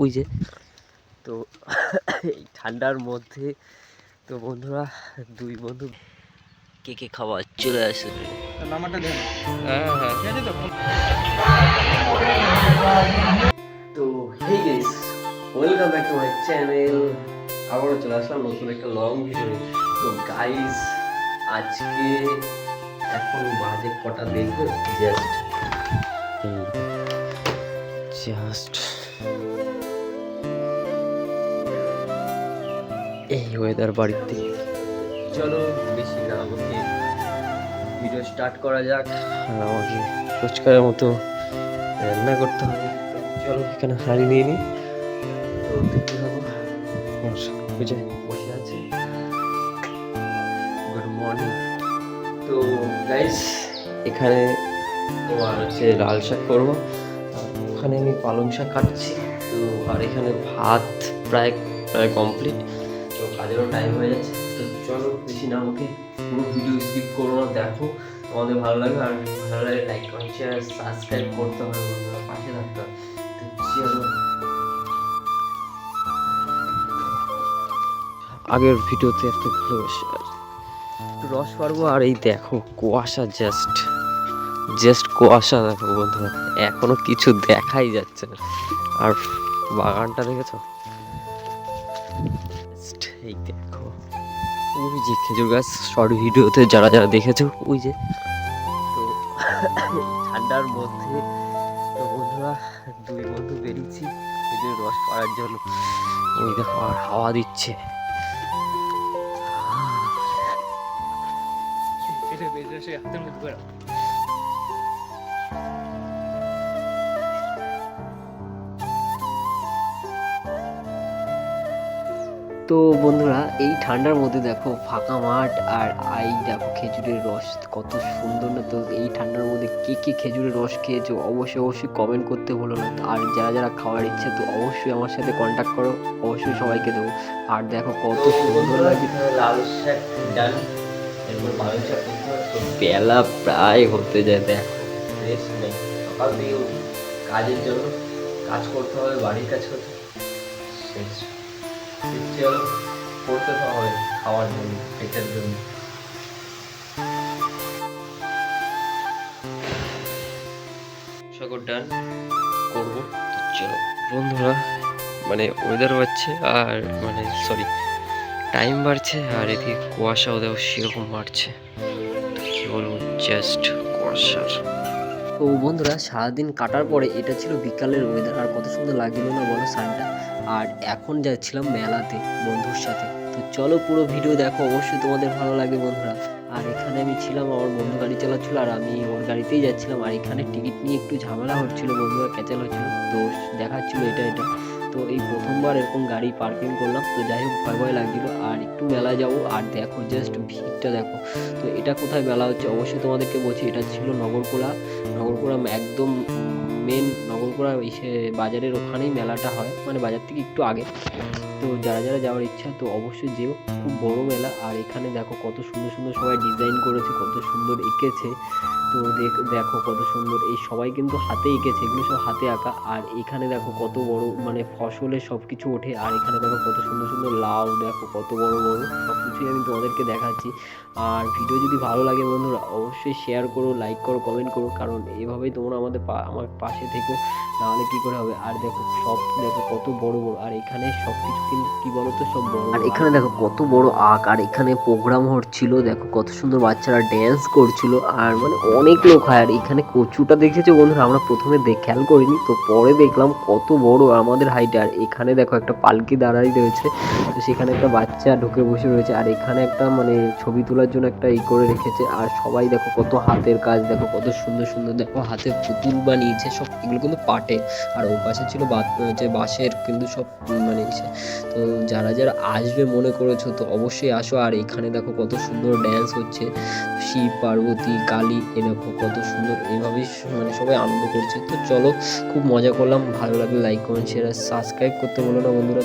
ওই যে তো এই ঠান্ডার মধ্যে তো বন্ধুরা দুই বন্ধু কে কে খাবার চলে আসে। নাম্বারটা দেন। হ্যাঁ হ্যাঁ ঠিক আছে তো? তো hey guys, welcome back to my channel. আবারও চলে আসলাম নতুন একটা লং ভিডিও। তো গাইস আজকে এখন বাজে কটা দেখবে, জাস্ট এই ওয়েদার বাড়িতে। চলো বেশি না আমাকে ভিডিও স্টার্ট করা যাক। আর আমাকে ফুচকার মতো রান্না করতে হবে। তো চলো এখানে হাঁড়ি নিয়ে নিই। তো দেখতে থাকো। বুঝে বসে আছে। Good morning. তো গাইস এখানে তোমার হচ্ছে লাল শাক করবো, ওখানে আমি পালং শাক কাটছি। তো আর এখানে ভাত প্রায় প্রায় কমপ্লিট। তো কাজেরও টাইম হয়ে যাচ্ছে। তো চলো বেশি না আমাকে পুরো ভিডিও স্কিপ করো না, দেখো তোমাদের ভালো লাগবে। আর ভালো লাগে লাইক কমেন্ট শেয়ার সাবস্ক্রাইব করতে হবে বন্ধুরা, পাশে থাকতে হবে। তো চলো আগের ভিডিওতে এত ভালোবাসি আর একটু রস পারবো। আর এই দেখো কুয়াশা, জাস্ট কুয়াশা দেখো বন্ধুরা, এখনো কিছু দেখাই যাচ্ছে না। আর বাগানটা দেখেছো, এই দেখো ওই যে খেজুর গাছ। শর্ট ভিডিওতে যারা যারা দেখেছো ওই যে। তো ঠান্ডার মধ্যে তো বন্ধুরা দুই বন্ধু বেরিয়েছি খেজুর রস পাড়ার জন্য। ওই দেখো আর হাওয়া দিচ্ছে। এটা বেজে সে হাতের মধ্যে করে। তো বন্ধুরা এই ঠান্ডার মধ্যে দেখো ফাঁকা মাঠ আর এই দেখো খেজুরের রস কত সুন্দর না। তো এই ঠান্ডার মধ্যে কে কে খেজুরের রস খেয়েছো অবশ্যই কমেন্ট করতে ভুলো না। আর যারা যারা খাওয়ার ইচ্ছে তো অবশ্যই আমার সাথে কন্ট্যাক্ট করো, অবশ্যই সবাইকে দেবো। আর দেখো কত সুন্দর লাগে। লাল শাক ডাল, এরপর পালং শাক করতে হয়। তো বেলা প্রায় হতে যায়, দেখো রেস্ট নেই। সকাল থেকে কাজের জন্য কাজ করতে হবে, বাড়ির কাজ করতে শেষ। চলো করতে তো হবে খাওয়ার জন্য, পেটের জন্য। সাগর ডান করবো। তো চলো বন্ধুরা, মানে ওয়েদার বাড়ছে আর মানে সরি টাইম বাড়ছে, আর এদিকে কুয়াশাও দেখো সেরকম বাড়ছে। তো কি বলবো, জাস্ট কুয়াশার। তো বন্ধুরা সারাদিন কাটার পরে এটা ছিল বিকালের ওয়েদার, আর কত সুন্দর লাগছিল না বলো সানটা। আর এখন যাচ্ছিলাম মেলাতে বন্ধুর সাথে। তো চলো পুরো ভিডিও দেখো, অবশ্যই তোমাদের ভালো লাগে বন্ধুরা। আর এখানে আমি ছিলাম, আমার বন্ধু গাড়ি চালাচ্ছিল আর আমি ওর গাড়িতেই যাচ্ছিলাম। আর এখানে টিকিট নিয়ে একটু ঝামেলা হচ্ছিল, বন্ধুরা ক্যাচাল হচ্ছিল, তো দেখাচ্ছিল এটা এটা। তো এই প্রথমবার এরকম গাড়ি পার্কিং করলাম। তো যাই হোক ভয় ভয় লাগছিল। আর একটু মেলায় যাবো, আর দেখো জাস্ট ভিড়টা দেখো। তো এটা কোথায় মেলা হচ্ছে অবশ্যই তোমাদেরকে বলছি, এটা ছিল নগরকোলা একদম মেন নগরকোলা এসে বাজারের ওখানেই মেলাটা হয়, মানে বাজার থেকে একটু আগে। তো যারা যারা যাওয়ার ইচ্ছা তো অবশ্যই যেও, খুব বড় মেলা। আর এখানে দেখো কত সুন্দর সুন্দর সবাই ডিজাইন করেছে, কত সুন্দর এঁকেছে। তো দেখো কত সুন্দর, এই সবাই কিন্তু হাতে এঁকেছে, এগুলো সব হাতে আঁকা। আর এখানে দেখো কত বড় মানে ফসলের সব কিছু ওঠে। আর এখানে দেখো কত সুন্দর সুন্দর লাউ, দেখো কত বড় বড় সব কিছুই আমি তোমাদেরকে দেখাচ্ছি। আর ভিডিও যদি ভালো লাগে বন্ধুরা অবশ্যই শেয়ার করো, লাইক করো, কমেন্ট করো, কারণ এভাবেই তোমরা আমার পাশে থেকো, নাহলে কি করে হবে। আর দেখো সব দেখো কত বড় বড়, আর এখানে সব কিছু কিন্তু কি বলতো সব বড়। আর এখানে দেখো কত বড় আঁক, আর এখানে প্রোগ্রাম হচ্ছিল, দেখো কত সুন্দর বাচ্চারা ড্যান্স করছিল। আর মানে অনেক লোক হয়। আর এখানে কচুটা দেখেছো বন্ধুরা, আমরা প্রথমে খেয়াল করিনি, তো পরে দেখলাম কত বড় আমাদের হাইটে। আর এখানে দেখো একটা পালকি দাঁড়াই রয়েছে, তো সেখানে একটা বাচ্চা ঢুকে বসে রয়েছে। আর এখানে একটা মানে ছবি তোলার জন্য একটা করে রেখেছে। আর সবাই দেখো কত হাতের কাজ, দেখো কত সুন্দর সুন্দর দেখো হাতে পুতুল বানিয়েছে সব, এগুলো কিন্তু পাটে। আর ওর পাশে ছিল যে বাঁশের কিন্তু সব মানে তো যারা যারা আসবে মনে করেছো তো অবশ্যই আসো। আর এখানে দেখো কত সুন্দর ড্যান্স হচ্ছে, শিব পার্বতী কালী, এ দেখো কত সুন্দর, এইভাবেই মানে সবাই আনন্দ করছে। তো চলো খুব মজা করলাম, ভালো লাগলে লাইক কমেন্ট শেয়ার সাবস্ক্রাইব করতে বলো না বন্ধুরা।